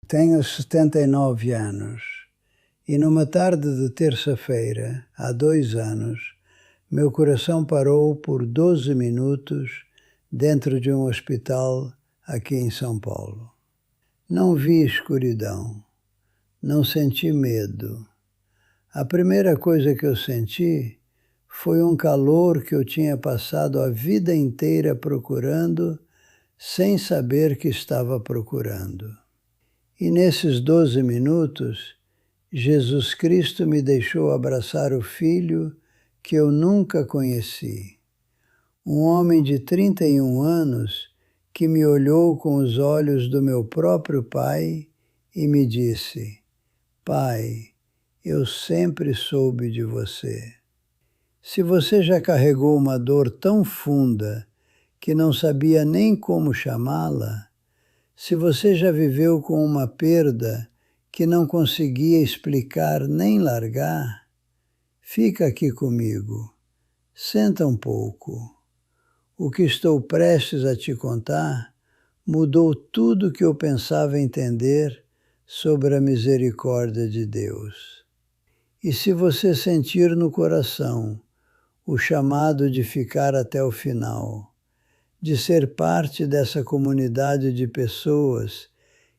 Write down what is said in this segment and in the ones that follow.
Tenho 79 anos e numa tarde de terça-feira, há 2 anos, meu coração parou por 12 minutos dentro de um hospital aqui em São Paulo. Não vi escuridão, não senti medo. A primeira coisa que eu senti foi um calor que eu tinha passado a vida inteira procurando, sem saber que estava procurando. E nesses 12 minutos, Jesus Cristo me deixou abraçar o Filho que eu nunca conheci. Um homem de 31 anos que me olhou com os olhos do meu próprio Pai e me disse: Pai, eu sempre soube de você. Se você já carregou uma dor tão funda que não sabia nem como chamá-la, se você já viveu com uma perda que não conseguia explicar nem largar, fica aqui comigo, senta um pouco. O que estou prestes a te contar mudou tudo que eu pensava entender sobre a misericórdia de Deus. E se você sentir no coração o chamado de ficar até o final, de ser parte dessa comunidade de pessoas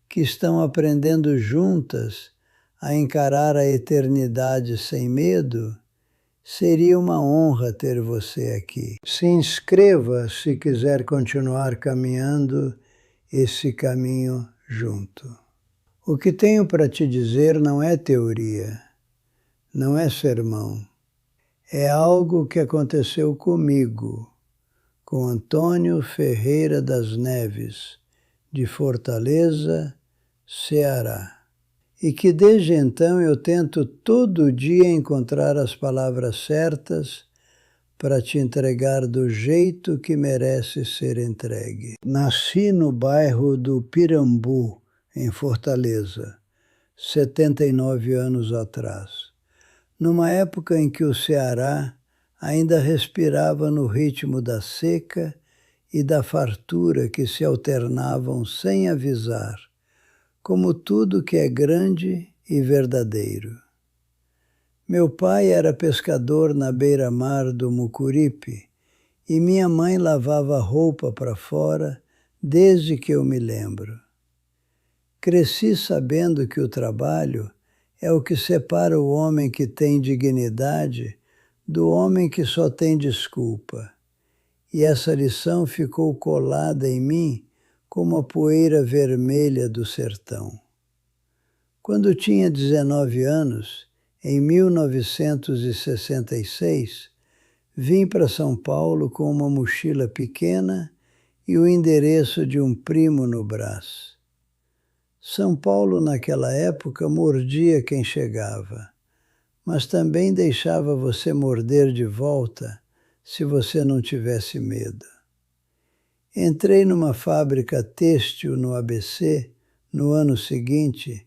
que estão aprendendo juntas a encarar a eternidade sem medo, seria uma honra ter você aqui. Se inscreva se quiser continuar caminhando esse caminho junto. O que tenho para te dizer não é teoria, não é sermão. É algo que aconteceu comigo, com Antônio Ferreira das Neves, de Fortaleza, Ceará. E que desde então eu tento todo dia encontrar as palavras certas para te entregar do jeito que merece ser entregue. Nasci no bairro do Pirambu, em Fortaleza, 79 anos atrás, numa época em que o Ceará ainda respirava no ritmo da seca e da fartura que se alternavam sem avisar, como tudo que é grande e verdadeiro. Meu pai era pescador na beira-mar do Mucuripe e minha mãe lavava roupa para fora desde que eu me lembro. Cresci sabendo que o trabalho é o que separa o homem que tem dignidade do homem que só tem desculpa. E essa lição ficou colada em mim como a poeira vermelha do sertão. Quando tinha 19 anos, em 1966, vim para São Paulo com uma mochila pequena e o endereço de um primo no braço. São Paulo, naquela época, mordia quem chegava, mas também deixava você morder de volta se você não tivesse medo. Entrei numa fábrica têxtil no ABC no ano seguinte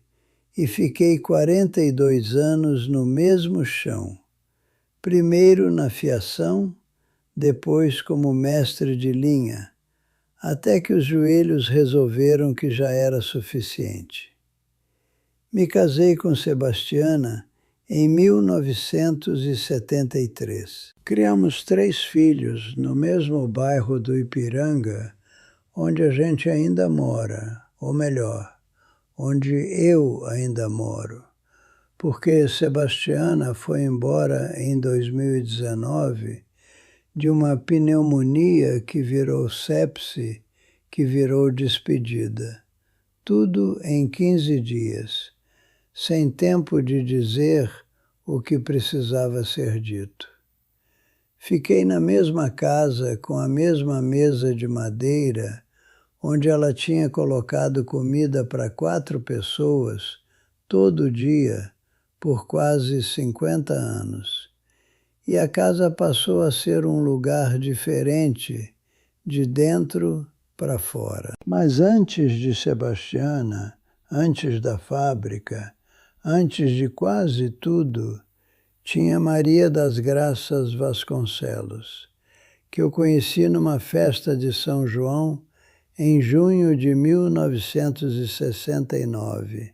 e fiquei 42 anos no mesmo chão, primeiro na fiação, depois como mestre de linha, até que os joelhos resolveram que já era suficiente. Me casei com Sebastiana em 1973. Criamos 3 filhos no mesmo bairro do Ipiranga, onde a gente ainda mora, ou melhor, onde eu ainda moro, porque Sebastiana foi embora em 2019 de uma pneumonia que virou sepse, que virou despedida. Tudo em 15 dias, sem tempo de dizer o que precisava ser dito. Fiquei na mesma casa, com a mesma mesa de madeira, onde ela tinha colocado comida para 4 pessoas, todo dia, por quase 50 anos. E a casa passou a ser um lugar diferente, de dentro para fora. Mas antes de Sebastiana, antes da fábrica, antes de quase tudo, tinha Maria das Graças Vasconcelos, que eu conheci numa festa de São João em junho de 1969,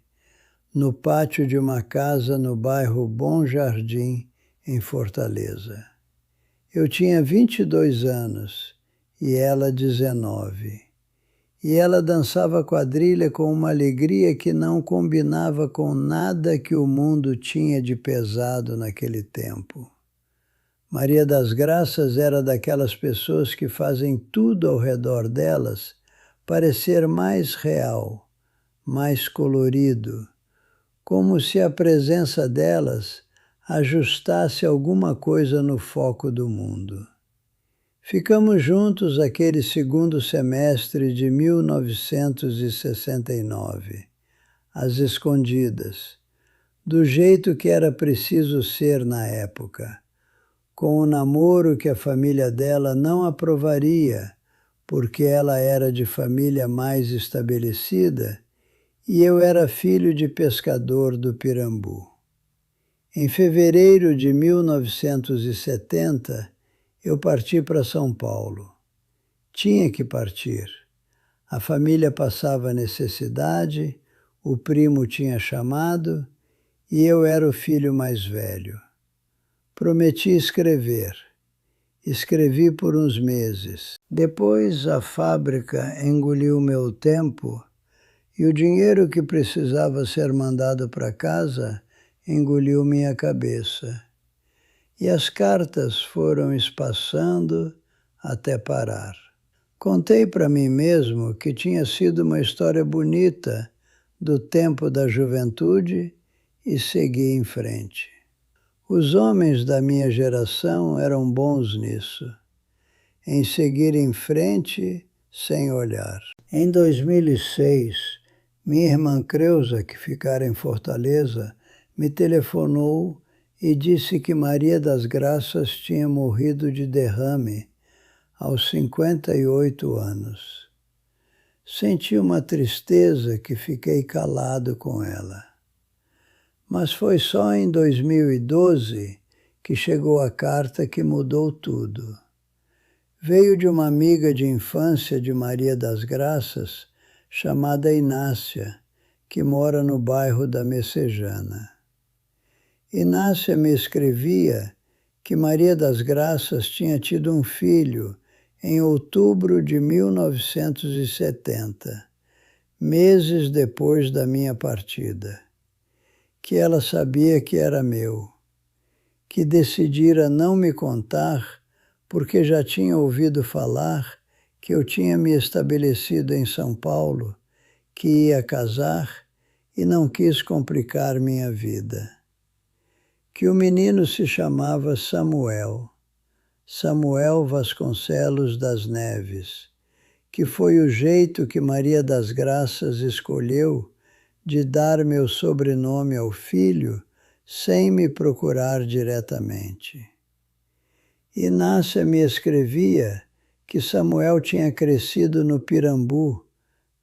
no pátio de uma casa no bairro Bom Jardim, em Fortaleza. Eu tinha 22 anos e ela 19. E ela dançava quadrilha com uma alegria que não combinava com nada que o mundo tinha de pesado naquele tempo. Maria das Graças era daquelas pessoas que fazem tudo ao redor delas parecer mais real, mais colorido, como se a presença delas ajustasse alguma coisa no foco do mundo. Ficamos juntos aquele segundo semestre de 1969, às escondidas, do jeito que era preciso ser na época, com um namoro que a família dela não aprovaria, porque ela era de família mais estabelecida e eu era filho de pescador do Pirambu. Em fevereiro de 1970, eu parti para São Paulo. Tinha que partir. A família passava necessidade, o primo tinha chamado e eu era o filho mais velho. Prometi escrever. Escrevi por uns meses. Depois a fábrica engoliu meu tempo e o dinheiro que precisava ser mandado para casa engoliu minha cabeça. E as cartas foram espaçando até parar. Contei para mim mesmo que tinha sido uma história bonita do tempo da juventude e segui em frente. Os homens da minha geração eram bons nisso, em seguir em frente sem olhar. Em 2006, minha irmã Creuza, que ficara em Fortaleza, me telefonou e disse que Maria das Graças tinha morrido de derrame aos 58 anos. Senti uma tristeza que fiquei calado com ela. Mas foi só em 2012 que chegou a carta que mudou tudo. Veio de uma amiga de infância de Maria das Graças, chamada Inácia, que mora no bairro da Messejana. Inácia me escrevia que Maria das Graças tinha tido um filho em outubro de 1970, meses depois da minha partida, que ela sabia que era meu, que decidira não me contar porque já tinha ouvido falar que eu tinha me estabelecido em São Paulo, que ia casar e não quis complicar minha vida. Que o menino se chamava Samuel Vasconcelos das Neves, que foi o jeito que Maria das Graças escolheu de dar meu sobrenome ao filho sem me procurar diretamente. Inácia me escrevia que Samuel tinha crescido no Pirambu,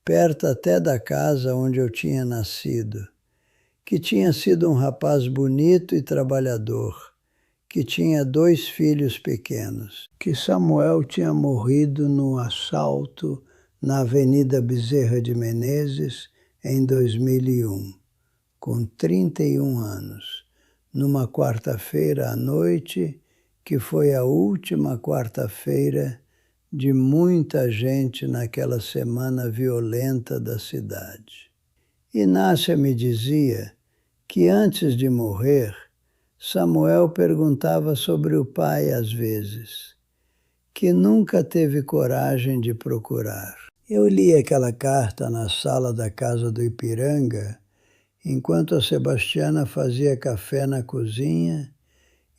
perto até da casa onde eu tinha nascido, que tinha sido um rapaz bonito e trabalhador, que tinha 2 filhos pequenos, que Samuel tinha morrido num assalto na Avenida Bezerra de Menezes em 2001, com 31 anos, numa quarta-feira à noite, que foi a última quarta-feira de muita gente naquela semana violenta da cidade. Inácia me dizia que antes de morrer, Samuel perguntava sobre o pai às vezes, que nunca teve coragem de procurar. Eu li aquela carta na sala da casa do Ipiranga, enquanto a Sebastiana fazia café na cozinha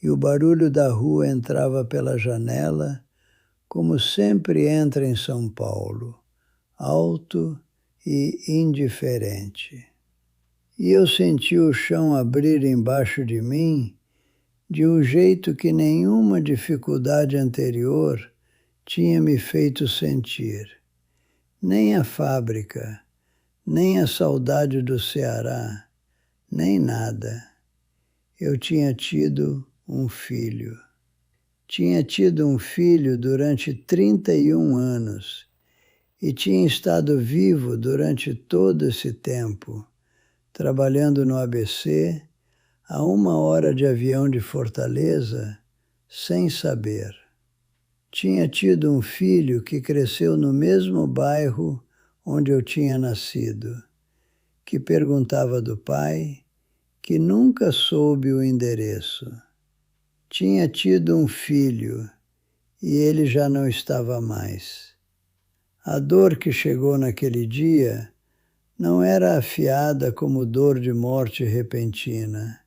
e o barulho da rua entrava pela janela, como sempre entra em São Paulo, alto e indiferente. E eu senti o chão abrir embaixo de mim de um jeito que nenhuma dificuldade anterior tinha me feito sentir. Nem a fábrica, nem a saudade do Ceará, nem nada. Eu tinha tido um filho. Tinha tido um filho durante 31 anos e tinha estado vivo durante todo esse tempo, trabalhando no ABC, a 1 hora de avião de Fortaleza, sem saber. Tinha tido um filho que cresceu no mesmo bairro onde eu tinha nascido, que perguntava do pai, que nunca soube o endereço. Tinha tido um filho e ele já não estava mais. A dor que chegou naquele dia não era afiada como dor de morte repentina.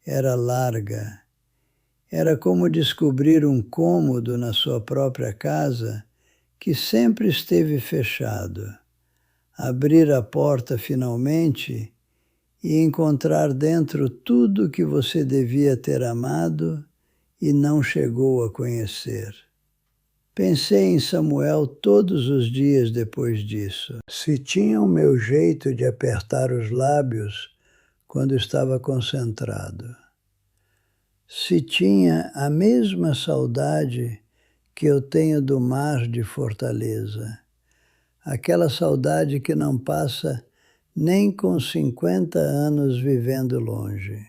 Era larga. Era como descobrir um cômodo na sua própria casa que sempre esteve fechado. Abrir a porta finalmente e encontrar dentro tudo que você devia ter amado e não chegou a conhecer. Pensei em Samuel todos os dias depois disso. Se tinha o meu jeito de apertar os lábios quando estava concentrado. Se tinha a mesma saudade que eu tenho do mar de Fortaleza. Aquela saudade que não passa nem com 50 anos vivendo longe.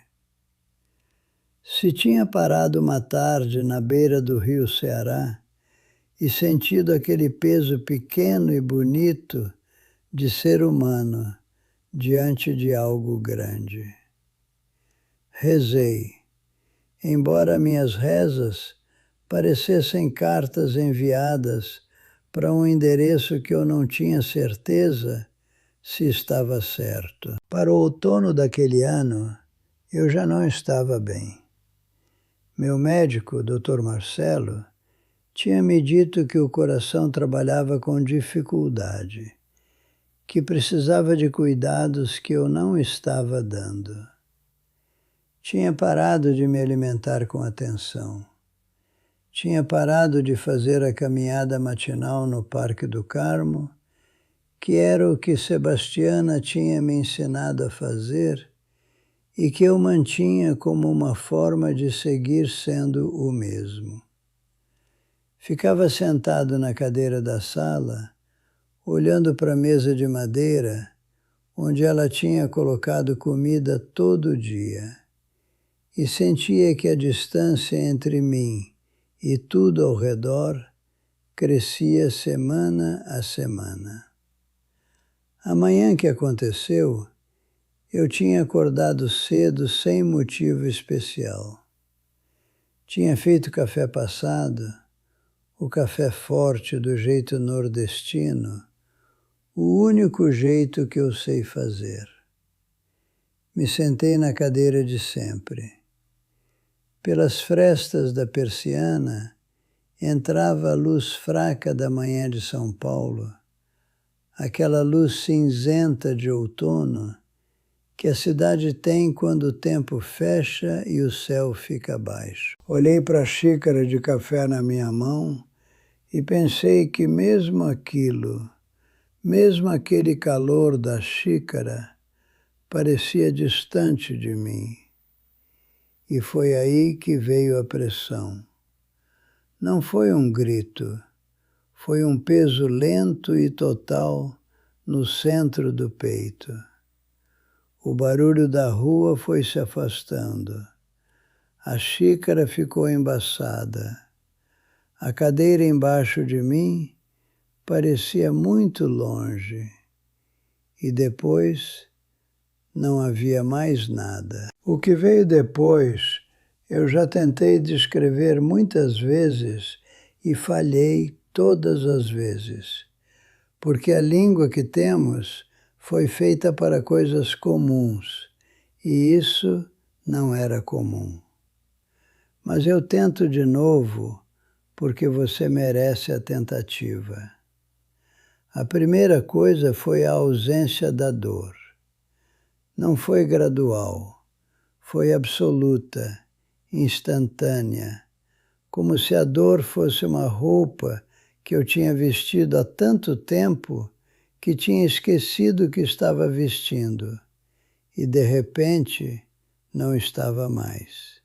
Se tinha parado uma tarde na beira do rio Ceará e sentido aquele peso pequeno e bonito de ser humano diante de algo grande. Rezei, embora minhas rezas parecessem cartas enviadas para um endereço que eu não tinha certeza se estava certo. Para o outono daquele ano, eu já não estava bem. Meu médico, Dr. Marcelo, tinha me dito que o coração trabalhava com dificuldade, que precisava de cuidados que eu não estava dando. Tinha parado de me alimentar com atenção. Tinha parado de fazer a caminhada matinal no Parque do Carmo, que era o que Sebastiana tinha me ensinado a fazer e que eu mantinha como uma forma de seguir sendo o mesmo. Ficava sentado na cadeira da sala, olhando para a mesa de madeira, onde ela tinha colocado comida todo dia, e sentia que a distância entre mim e tudo ao redor crescia semana a semana. A manhã que aconteceu, eu tinha acordado cedo sem motivo especial. Tinha feito café passado, o café forte do jeito nordestino, o único jeito que eu sei fazer. Me sentei na cadeira de sempre. Pelas frestas da persiana entrava a luz fraca da manhã de São Paulo, aquela luz cinzenta de outono que a cidade tem quando o tempo fecha e o céu fica baixo. Olhei para a xícara de café na minha mão e pensei que mesmo aquilo, mesmo aquele calor da xícara, parecia distante de mim. E foi aí que veio a pressão. Não foi um grito, foi um peso lento e total no centro do peito. O barulho da rua foi se afastando. A xícara ficou embaçada. A cadeira embaixo de mim parecia muito longe. E depois não havia mais nada. O que veio depois, eu já tentei descrever muitas vezes e falhei todas as vezes, porque a língua que temos foi feita para coisas comuns, e isso não era comum. Mas eu tento de novo, porque você merece a tentativa. A primeira coisa foi a ausência da dor. Não foi gradual, foi absoluta, instantânea, como se a dor fosse uma roupa que eu tinha vestido há tanto tempo que tinha esquecido que estava vestindo e, de repente, não estava mais.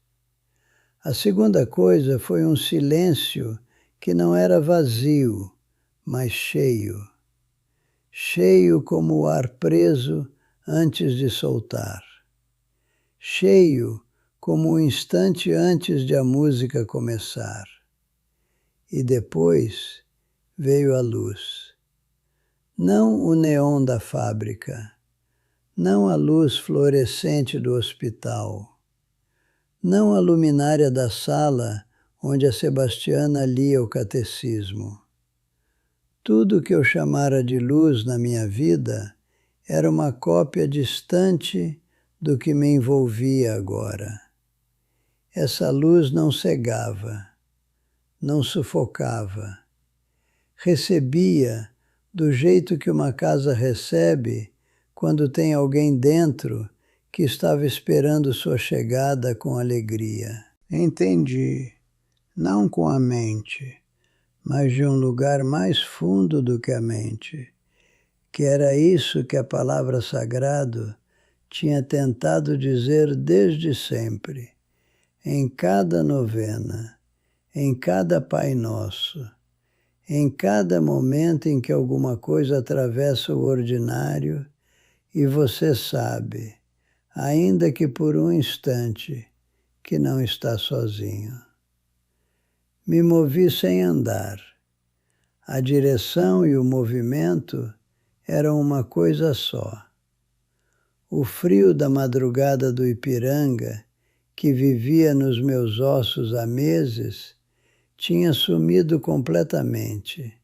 A segunda coisa foi um silêncio que não era vazio, mas cheio. cheio como o ar preso antes de soltar, cheio como o instante antes de a música começar. E depois veio a luz. Não o neon da fábrica, não a luz fluorescente do hospital, não a luminária da sala onde a Sebastiana lia o catecismo. Tudo que eu chamara de luz na minha vida era uma cópia distante do que me envolvia agora. Essa luz não cegava, não sufocava. Recebia do jeito que uma casa recebe quando tem alguém dentro que estava esperando sua chegada com alegria. Entendi, não com a mente, mas de um lugar mais fundo do que a mente, que era isso que a palavra sagrada tinha tentado dizer desde sempre, em cada novena, em cada Pai Nosso, em cada momento em que alguma coisa atravessa o ordinário e você sabe, ainda que por um instante, que não está sozinho. Me movi sem andar. A direção e o movimento eram uma coisa só. O frio da madrugada do Ipiranga, que vivia nos meus ossos há meses, tinha sumido completamente,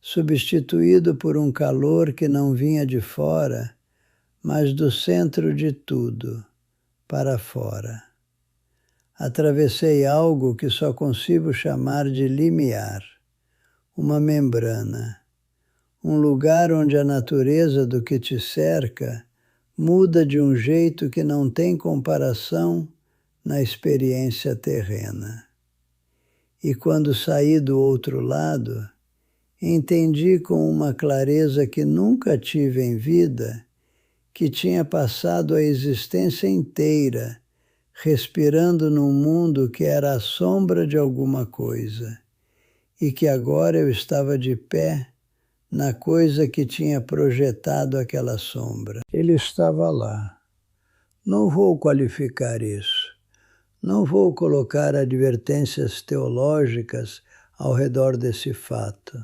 substituído por um calor que não vinha de fora, mas do centro de tudo, para fora. Atravessei algo que só consigo chamar de limiar, uma membrana, um lugar onde a natureza do que te cerca muda de um jeito que não tem comparação na experiência terrena. E quando saí do outro lado, entendi com uma clareza que nunca tive em vida que tinha passado a existência inteira respirando num mundo que era a sombra de alguma coisa e que agora eu estava de pé na coisa que tinha projetado aquela sombra. Ele estava lá. Não vou qualificar isso. Não vou colocar advertências teológicas ao redor desse fato.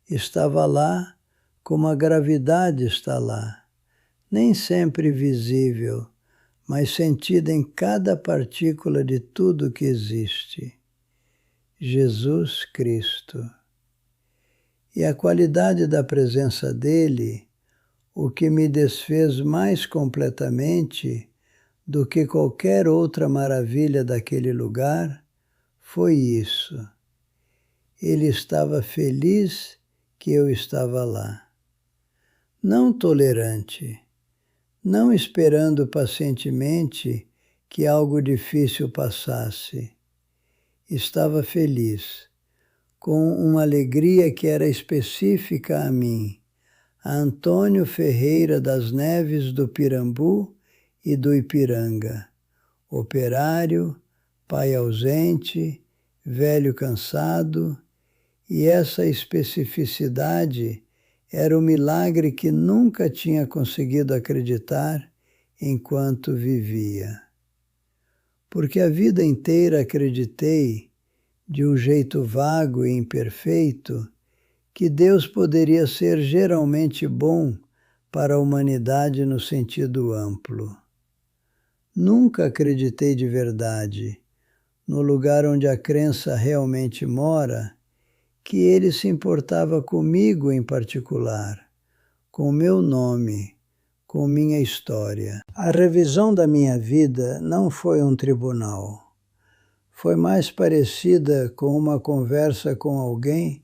Estava lá como a gravidade está lá, nem sempre visível, mas sentida em cada partícula de tudo que existe. Jesus Cristo. E a qualidade da presença dele, o que me desfez mais completamente do que qualquer outra maravilha daquele lugar, foi isso. Ele estava feliz que eu estava lá. Não tolerante, não esperando pacientemente que algo difícil passasse. Estava feliz, com uma alegria que era específica a mim, a Antônio Ferreira das Neves do Pirambu e do Ipiranga, operário, pai ausente, velho cansado, e essa especificidade era o milagre que nunca tinha conseguido acreditar enquanto vivia. Porque a vida inteira acreditei, de um jeito vago e imperfeito, que Deus poderia ser geralmente bom para a humanidade no sentido amplo. Nunca acreditei de verdade, no lugar onde a crença realmente mora, que ele se importava comigo em particular, com meu nome, com minha história. A revisão da minha vida não foi um tribunal. Foi mais parecida com uma conversa com alguém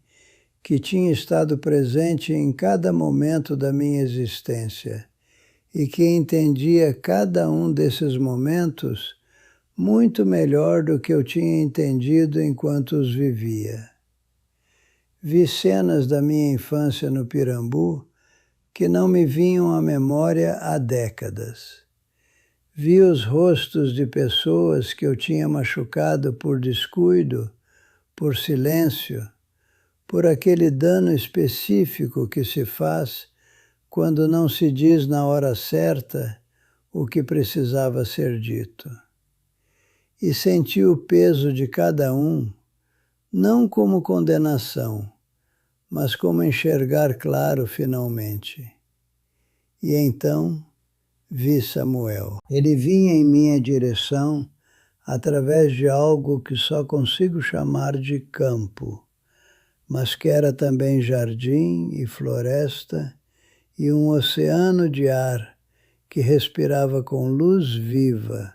que tinha estado presente em cada momento da minha existência e que entendia cada um desses momentos muito melhor do que eu tinha entendido enquanto os vivia. Vi cenas da minha infância no Pirambu que não me vinham à memória há décadas. Vi os rostos de pessoas que eu tinha machucado por descuido, por silêncio, por aquele dano específico que se faz quando não se diz na hora certa o que precisava ser dito. E senti o peso de cada um, não como condenação, mas como enxergar claro finalmente. E então vi Samuel. Ele vinha em minha direção através de algo que só consigo chamar de campo, mas que era também jardim e floresta e um oceano de ar que respirava com luz viva,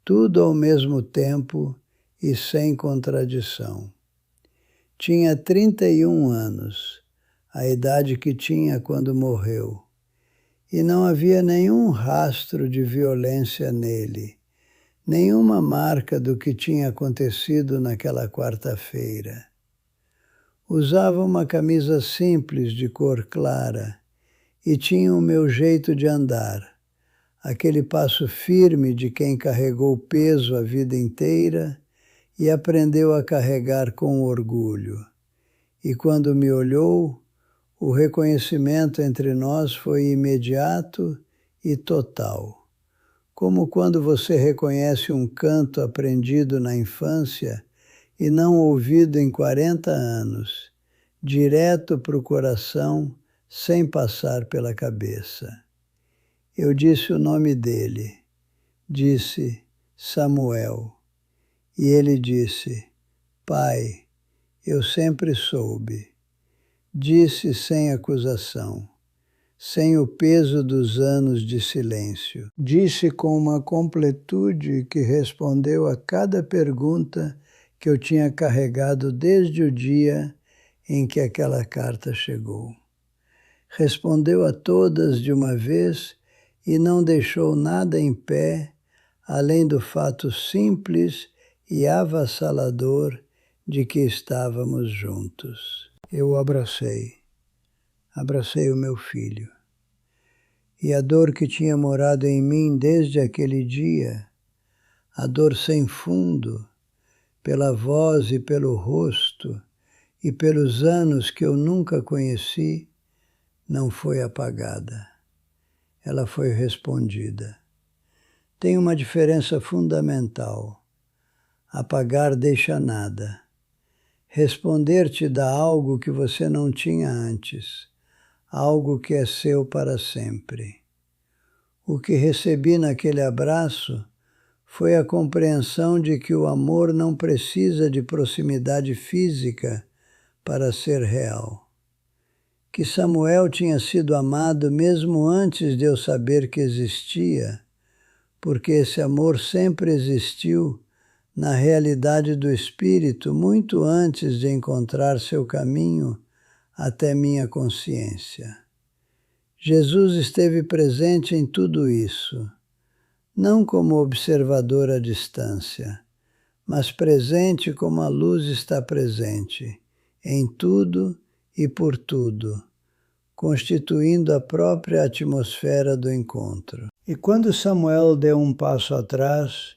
tudo ao mesmo tempo e sem contradição. Tinha 31 anos, a idade que tinha quando morreu, e não havia nenhum rastro de violência nele, nenhuma marca do que tinha acontecido naquela quarta-feira. Usava uma camisa simples de cor clara e tinha o meu jeito de andar, aquele passo firme de quem carregou peso a vida inteira e aprendeu a carregar com orgulho. E quando me olhou, o reconhecimento entre nós foi imediato e total. Como quando você reconhece um canto aprendido na infância e não ouvido em 40 anos, direto para o coração, sem passar pela cabeça. Eu disse o nome dele. Disse Samuel. E ele disse, Pai, eu sempre soube. Disse sem acusação, sem o peso dos anos de silêncio. Disse com uma completude que respondeu a cada pergunta que eu tinha carregado desde o dia em que aquela carta chegou. Respondeu a todas de uma vez e não deixou nada em pé, além do fato simples e avassalador de que estávamos juntos. Eu o abracei o meu filho. E a dor que tinha morado em mim desde aquele dia, a dor sem fundo, pela voz e pelo rosto, e pelos anos que eu nunca conheci, não foi apagada. Ela foi respondida. Tem uma diferença fundamental. Apagar deixa nada. Responder te dá algo que você não tinha antes, algo que é seu para sempre. O que recebi naquele abraço foi a compreensão de que o amor não precisa de proximidade física para ser real. Que Samuel tinha sido amado mesmo antes de eu saber que existia, porque esse amor sempre existiu na realidade do Espírito muito antes de encontrar seu caminho até minha consciência. Jesus esteve presente em tudo isso, não como observador à distância, mas presente como a luz está presente, em tudo e por tudo, constituindo a própria atmosfera do encontro. E quando Samuel deu um passo atrás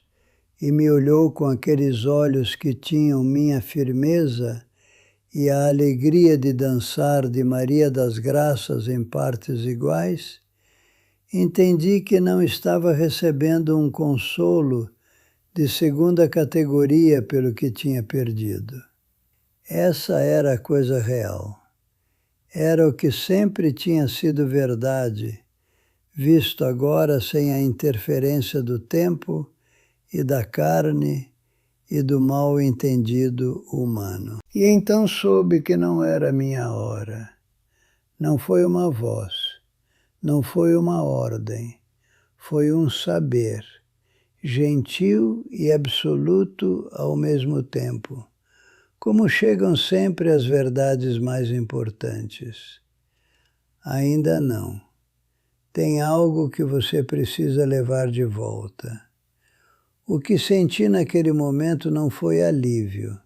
e me olhou com aqueles olhos que tinham minha firmeza e a alegria de dançar de Maria das Graças em partes iguais, entendi que não estava recebendo um consolo de segunda categoria pelo que tinha perdido. Essa era a coisa real. Era o que sempre tinha sido verdade, visto agora sem a interferência do tempo e da carne e do mal entendido humano. E então soube que não era minha hora. Não foi uma voz, não foi uma ordem, foi um saber, gentil e absoluto ao mesmo tempo, como chegam sempre as verdades mais importantes. Ainda não. Tem algo que você precisa levar de volta. O que senti naquele momento não foi alívio.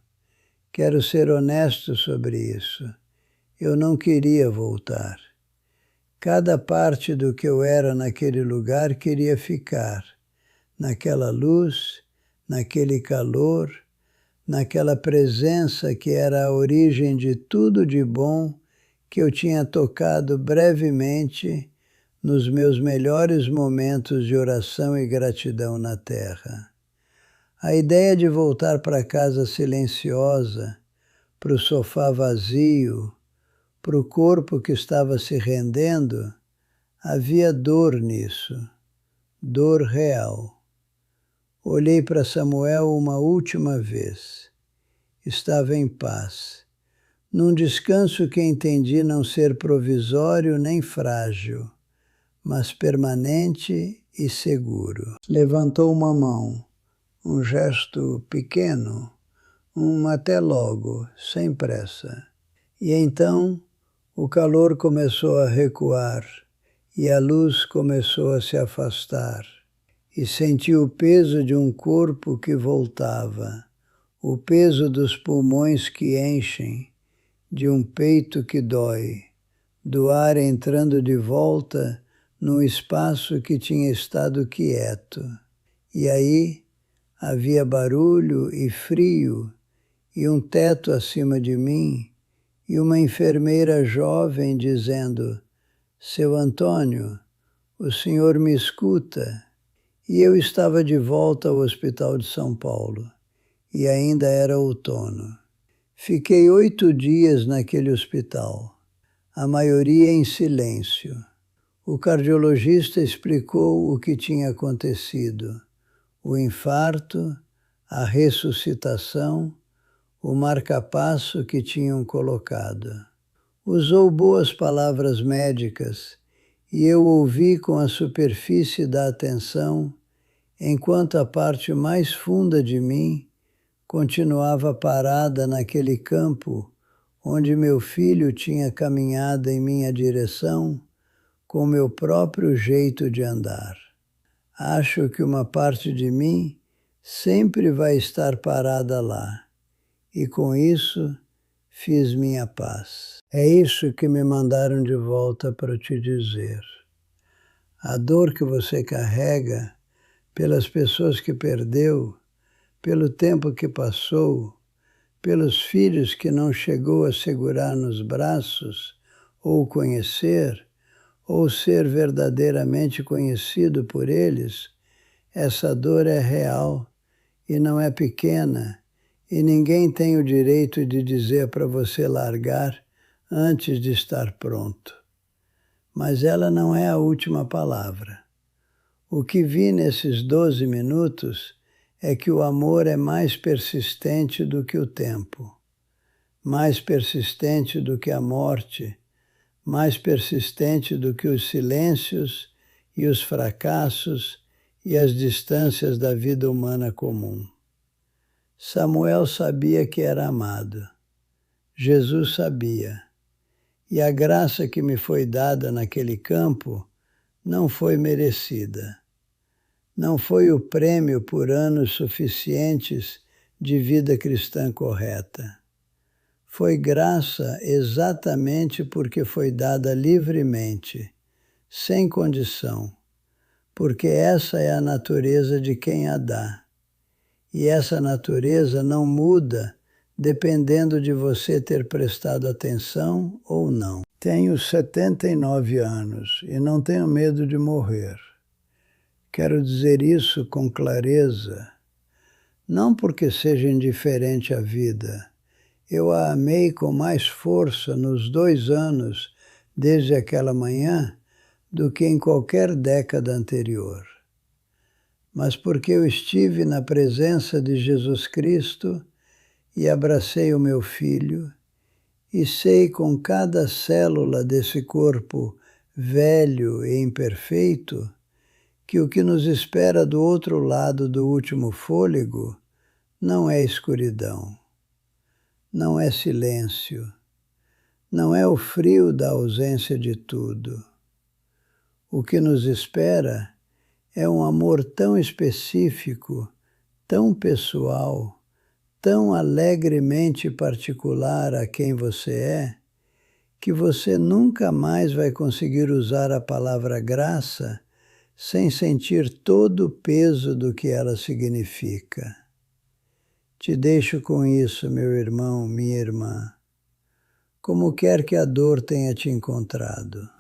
Quero ser honesto sobre isso. Eu não queria voltar. Cada parte do que eu era naquele lugar queria ficar, naquela luz, naquele calor, naquela presença que era a origem de tudo de bom que eu tinha tocado brevemente nos meus melhores momentos de oração e gratidão na terra. A ideia de voltar para casa silenciosa, para o sofá vazio, para o corpo que estava se rendendo, havia dor nisso, dor real. Olhei para Samuel uma última vez. Estava em paz, num descanso que entendi não ser provisório nem frágil, mas permanente e seguro. Levantou uma mão, um gesto pequeno, até logo, sem pressa. E então o calor começou a recuar e a luz começou a se afastar. E senti o peso de um corpo que voltava, o peso dos pulmões que enchem, de um peito que dói, do ar entrando de volta num espaço que tinha estado quieto. E aí havia barulho e frio, e um teto acima de mim, e uma enfermeira jovem dizendo: "Seu Antônio, o senhor me escuta?" E eu estava de volta ao Hospital de São Paulo, e ainda era outono. Fiquei 8 dias naquele hospital, a maioria em silêncio. O cardiologista explicou o que tinha acontecido: o infarto, a ressuscitação, o marca-passo que tinham colocado. Usou boas palavras médicas e eu ouvi com a superfície da atenção, enquanto a parte mais funda de mim continuava parada naquele campo onde meu filho tinha caminhado em minha direção com meu próprio jeito de andar. Acho que uma parte de mim sempre vai estar parada lá, e com isso fiz minha paz. É isso que me mandaram de volta para te dizer. A dor que você carrega pelas pessoas que perdeu, pelo tempo que passou, pelos filhos que não chegou a segurar nos braços, ou conhecer, ou ser verdadeiramente conhecido por eles, essa dor é real e não é pequena, e ninguém tem o direito de dizer para você largar antes de estar pronto. Mas ela não é a última palavra. O que vi nesses 12 minutos é que o amor é mais persistente do que o tempo, mais persistente do que a morte, mais persistente do que os silêncios e os fracassos e as distâncias da vida humana comum. Samuel sabia que era amado. Jesus sabia. E a graça que me foi dada naquele campo não foi merecida. Não foi o prêmio por anos suficientes de vida cristã correta. Foi graça exatamente porque foi dada livremente, sem condição, porque essa é a natureza de quem a dá. E essa natureza não muda dependendo de você ter prestado atenção ou não. Tenho 79 anos e não tenho medo de morrer. Quero dizer isso com clareza, não porque seja indiferente à vida. Eu a amei com mais força nos 2 anos desde aquela manhã do que em qualquer década anterior. Mas porque eu estive na presença de Jesus Cristo e abracei o meu filho, e sei com cada célula desse corpo velho e imperfeito que o que nos espera do outro lado do último fôlego não é escuridão, não é silêncio, não é o frio da ausência de tudo. O que nos espera é um amor tão específico, tão pessoal, tão alegremente particular a quem você é, que você nunca mais vai conseguir usar a palavra graça sem sentir todo o peso do que ela significa. Te deixo com isso, meu irmão, minha irmã. como quer que a dor tenha te encontrado.